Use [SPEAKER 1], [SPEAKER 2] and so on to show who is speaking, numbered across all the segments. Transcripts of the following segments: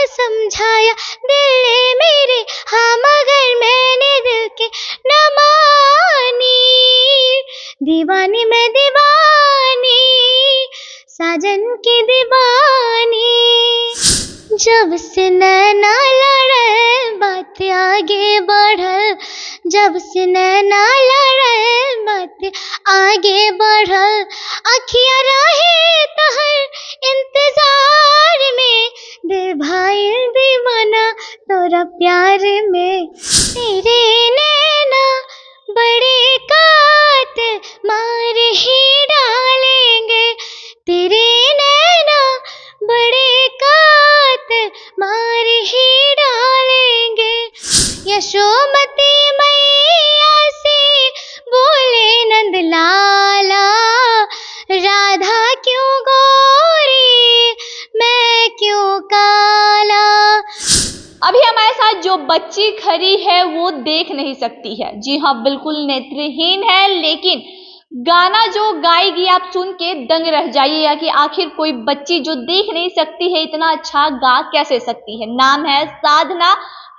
[SPEAKER 1] समझाया दिल ने मेरे, हाँ मगर मैंने दिल के न मानी। दीवानी मैं दीवानी, साजन की दीवानी। जब से नैना लड़े बात आगे बढ़ल, जब से नैना लड़े बात आगे बढ़ल। अखियाँ रहे तहर इंतजार में, दिल भाई दीवाना तोरा प्यार में। तेरे नैना बड़े कातिल मार ही डालेंगे, तेरे नैना बड़े कातिल मार ही डालेंगे। यशोमती मैया से बोले नंद लाला, राधा क्यों गोरी मैं क्यों काला।
[SPEAKER 2] अभी हमारे साथ जो बच्ची खड़ी है वो देख नहीं सकती है, जी हाँ बिल्कुल नेत्रहीन है, लेकिन गाना जो गाएगी आप सुन के दंग रह जाइएगा कि आखिर कोई बच्ची जो देख नहीं सकती है इतना अच्छा गा कैसे सकती है। नाम है साधना,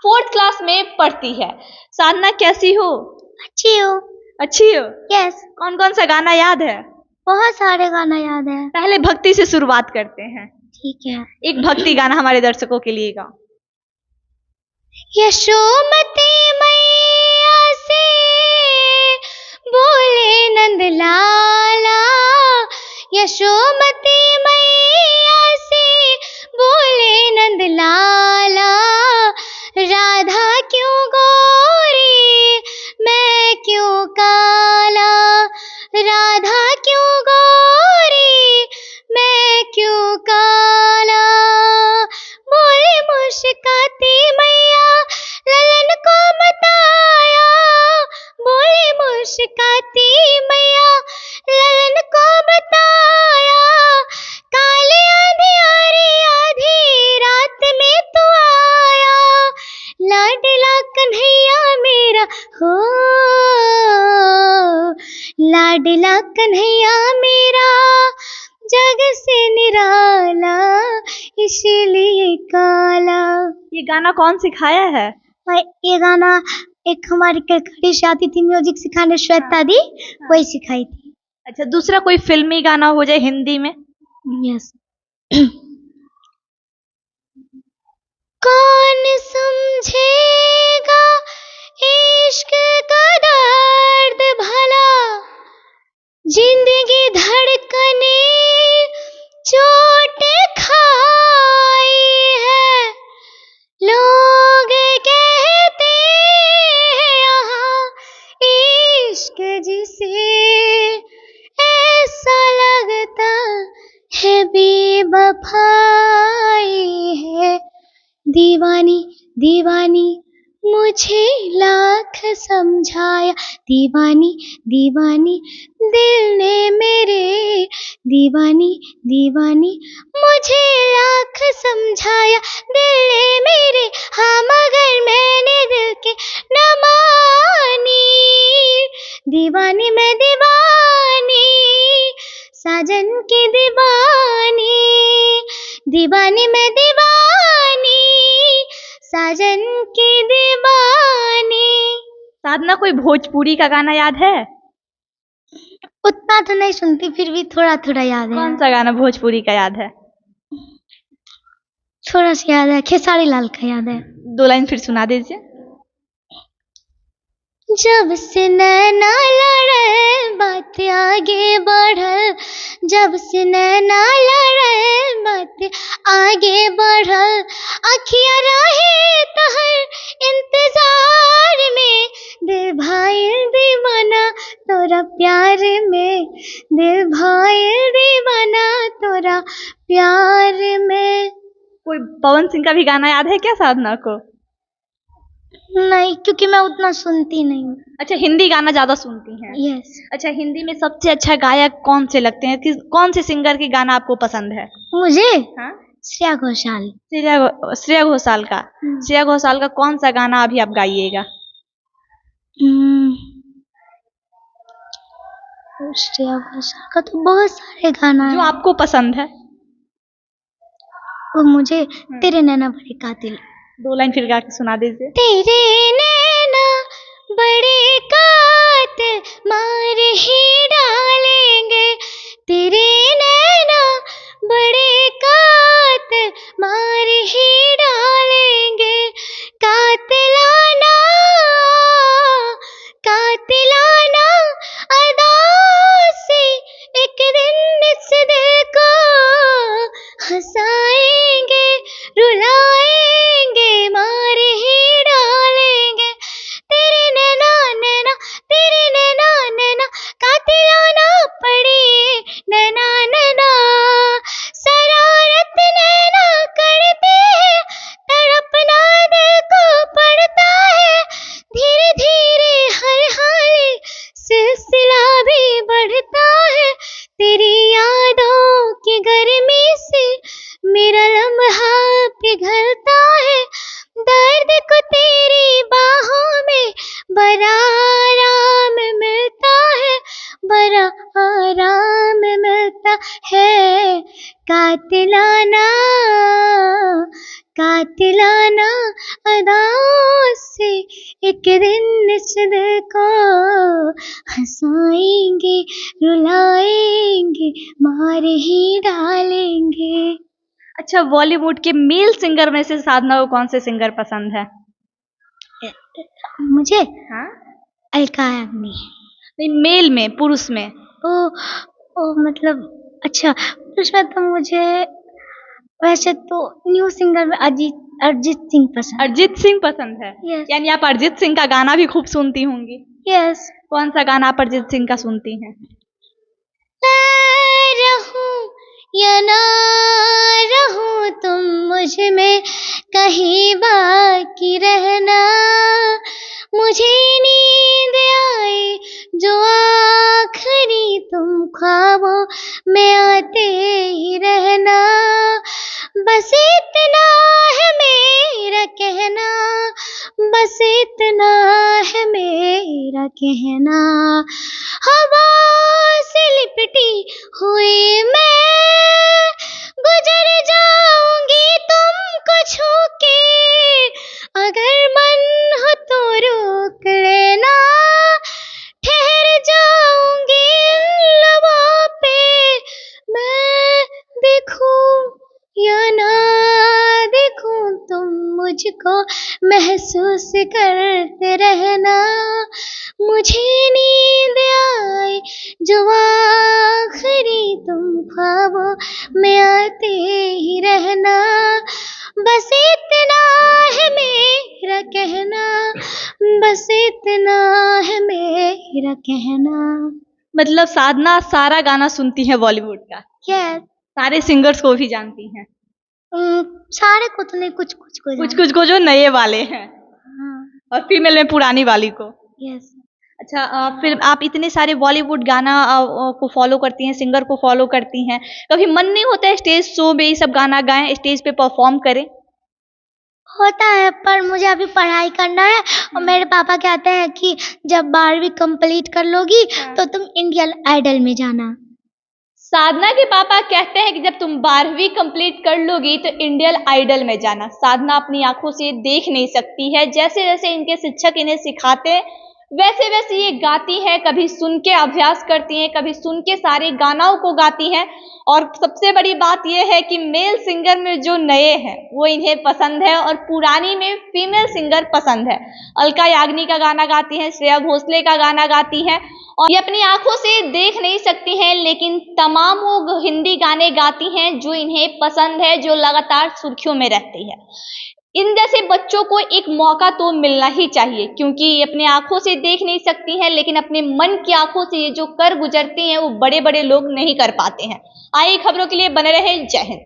[SPEAKER 2] 4th क्लास में पढ़ती है। साधना कैसी हो?
[SPEAKER 1] अच्छी हो।
[SPEAKER 2] अच्छी हो?
[SPEAKER 1] यस।
[SPEAKER 2] कौन कौन सा गाना याद है?
[SPEAKER 1] बहुत सारे गाना याद है।
[SPEAKER 2] पहले भक्ति से शुरुआत करते हैं।
[SPEAKER 1] ठीक है।
[SPEAKER 2] एक भक्ति गाना हमारे दर्शकों के लिए गाओ।
[SPEAKER 1] यशोमती मैया से बोले नंद लाला, यशोमती मैया से बोले नंद लाला। राधा क्यों गोरी मैं क्यों काला, राधा क्यों गोरी मैं क्यों काला। बोले मुस्काती मैया ललन को बताया, बोले मुस्काती मैया ललन को बताया। काले अंधियारी आधी रात में तू आया, लाडला कन्हैया मेरा हो, लाडला कन्हैया मेरा जग से निराला इसीलिए काला।
[SPEAKER 2] ये गाना कौन सिखाया है?
[SPEAKER 1] ये गाना एक हमारी कलकड़ी से आती थी म्यूजिक सिखाने, श्वेता दी, वही सिखाई थी।
[SPEAKER 2] अच्छा, दूसरा कोई फिल्मी गाना हो जाए हिंदी में।
[SPEAKER 1] यस। कौन समझेगा इश्क का दर्द भला, जिंदगी धड़कने चोट खाई है। लोग कहते हैं यहाँ इश्क जिसे ऐसा लगता है बेवफाई है। दीवानी दीवानी मुझे लाख समझाया, दीवानी दीवानी दिल ने मेरे, दीवानी दीवानी मुझे लाख समझाया दिल ने मेरे, हाँ मगर मैंने दिल के न मानी। दीवानी मैं दीवानी, साजन की दीवानी। दीवानी मैं दीवानी, साजन की दीवानी।
[SPEAKER 2] साधना, कोई भोजपुरी का गाना याद है?
[SPEAKER 1] उतना तो नहीं सुनती, फिर भी थोड़ा थोड़ा याद है।
[SPEAKER 2] कौन सा गाना भोजपुरी का याद है?
[SPEAKER 1] थोड़ा सा याद है, खेसारी लाल का याद है।
[SPEAKER 2] 2 लाइन फिर सुना दीजिए।
[SPEAKER 1] जब से नैना लड़े बात आगे बढ़ल, जब से नैना लड़े बात आगे बढ़ल। अखियाँ रहे तहर इंतजार में, दिल भाई दीवाना तोरा प्यार में, दिल भाई दीवाना तोरा प्यार में।
[SPEAKER 2] कोई पवन सिंह का भी गाना याद है क्या साधना को?
[SPEAKER 1] नहीं, क्योंकि मैं उतना सुनती नहीं हूँ।
[SPEAKER 2] अच्छा, हिंदी गाना ज्यादा सुनती हैं?
[SPEAKER 1] यस।
[SPEAKER 2] अच्छा, हिंदी में सबसे अच्छा गायक कौन से लगते हैं? कौन से सिंगर के गाना आपको पसंद है?
[SPEAKER 1] मुझे
[SPEAKER 2] हाँ?
[SPEAKER 1] श्रेया घोषाल।
[SPEAKER 2] श्रेया घोषाल का। श्रेया घोषाल का कौन सा गाना अभी आप गाइएगा?
[SPEAKER 1] श्रेया घोषाल का तो बहुत सारे गाना
[SPEAKER 2] जो
[SPEAKER 1] है।
[SPEAKER 2] आपको पसंद है।
[SPEAKER 1] वो मुझे तेरे नैना बड़े कातिल।
[SPEAKER 2] 2 लाइन फिर गा के सुना दीजिए।
[SPEAKER 1] तेरे नैना बड़े कातिल मार ही डालेंगे, तेरे नैना बड़े कातिल मार ही डालेंगे, कातिलाना कातिलाना अदा से एक दिन इस दिल को हंसाएंगे, रुलाएंगे, मार ही डालेंगे, तेरे नैना नैना तेरे नैना नैना कातिलाना पड़े नैना नैना, शरारत नैना करते हैं, तड़पना दिल को पड़ता है, धीरे धीरे हर हाल सिलसिला भी बढ़ता है, तेरी यादों की गर्मी से मेरा लम्हा पिघलता है, दर्द को तेरी बाहों में बड़ा आराम मिलता है, बड़ा आराम मिलता है, कातिलाना कातिलाना अदाओं से एक दिन इस दिल को हंसाएंगे, रुलाएंगे, मार ही डालेंगे।
[SPEAKER 2] अच्छा, बॉलीवुड के मेल सिंगर में से साधना को कौन से सिंगर पसंद है?
[SPEAKER 1] मुझे
[SPEAKER 2] हाँ,
[SPEAKER 1] अलका याग्निक।
[SPEAKER 2] नहीं, मेल में, पुरुष में।
[SPEAKER 1] ओ मतलब अच्छा, उसमें तो मुझे वैसे तो न्यू सिंगर में अरिजीत सिंह पसंद।
[SPEAKER 2] अरिजीत सिंह पसंद है?
[SPEAKER 1] Yes.
[SPEAKER 2] यानी आप अरिजीत सिंह का गाना भी खूब सुनती होंगी।
[SPEAKER 1] यस।
[SPEAKER 2] कौन सा गाना आप अरिजीत सिंह का सुनती हैं?
[SPEAKER 1] रहूं या ना रहूं तुम मुझ में कहीं बाकी रहना, मुझे नींद आए जो आखिरी तुम ख्वाबों में आते ही रहना, बस इतना है मेरा कहना, बस इतना है मेरा कहना, हवा से लिपटी हुई मैं गुजर जाऊंगी तुमको छू के, अगर मन हो तो रोक लेना, ठहर जाऊंगी इन लबों पे, मैं देखूं या ना देखूं तुम मुझको महसूस करते रहना, मुझे नींद आए जो आखिरी तुम ख्वाबों में आते ही रहना, बस इतना है मेरा कहना, बस इतना है मेरा कहना।
[SPEAKER 2] मतलब साधना सारा गाना सुनती है बॉलीवुड का?
[SPEAKER 1] यस।
[SPEAKER 2] सारे सिंगर्स को भी जानती हैं?
[SPEAKER 1] सारे को तो नहीं, कुछ कुछ को
[SPEAKER 2] कुछ को जो नए वाले हैं।
[SPEAKER 1] हाँ।
[SPEAKER 2] और फीमेल में पुरानी वाली को।
[SPEAKER 1] यस।
[SPEAKER 2] अच्छा, फिर आप इतने सारे बॉलीवुड गाना को फॉलो करती हैं, सिंगर को फॉलो करती हैं, कभी मन नहीं होता है स्टेज शो में ये सब गाना गाएं, स्टेज पे परफॉर्म करें?
[SPEAKER 1] होता है, पर मुझे अभी पढ़ाई करना है और मेरे पापा कहते हैं कि जब 12वीं कंप्लीट कर लोगी तो तुम इंडियन आइडल में जाना।
[SPEAKER 2] साधना के पापा कहते हैं कि जब तुम 12वीं कंप्लीट कर लोगी तो इंडियन आइडल में जाना। साधना अपनी आंखों से देख नहीं सकती है, जैसे जैसे इनके शिक्षक इन्हें सिखाते हैं वैसे वैसे ये गाती है, कभी सुन के अभ्यास करती हैं, कभी सुन के सारे गानों को गाती हैं। और सबसे बड़ी बात यह है कि मेल सिंगर में जो नए हैं वो इन्हें पसंद है और पुरानी में फीमेल सिंगर पसंद है। अलका याग्निक का गाना गाती हैं, श्रेया घोषाल का गाना गाती हैं और ये अपनी आंखों से देख नहीं सकती हैं, लेकिन तमाम वो हिंदी गाने गाती हैं जो इन्हें पसंद है, जो लगातार सुर्खियों में रहती है। इन जैसे बच्चों को एक मौका तो मिलना ही चाहिए, क्योंकि ये अपने आंखों से देख नहीं सकती हैं, लेकिन अपने मन की आंखों से ये जो कर गुजरती हैं वो बड़े बड़े लोग नहीं कर पाते हैं। आइए खबरों के लिए बने रहे। जय हिंद।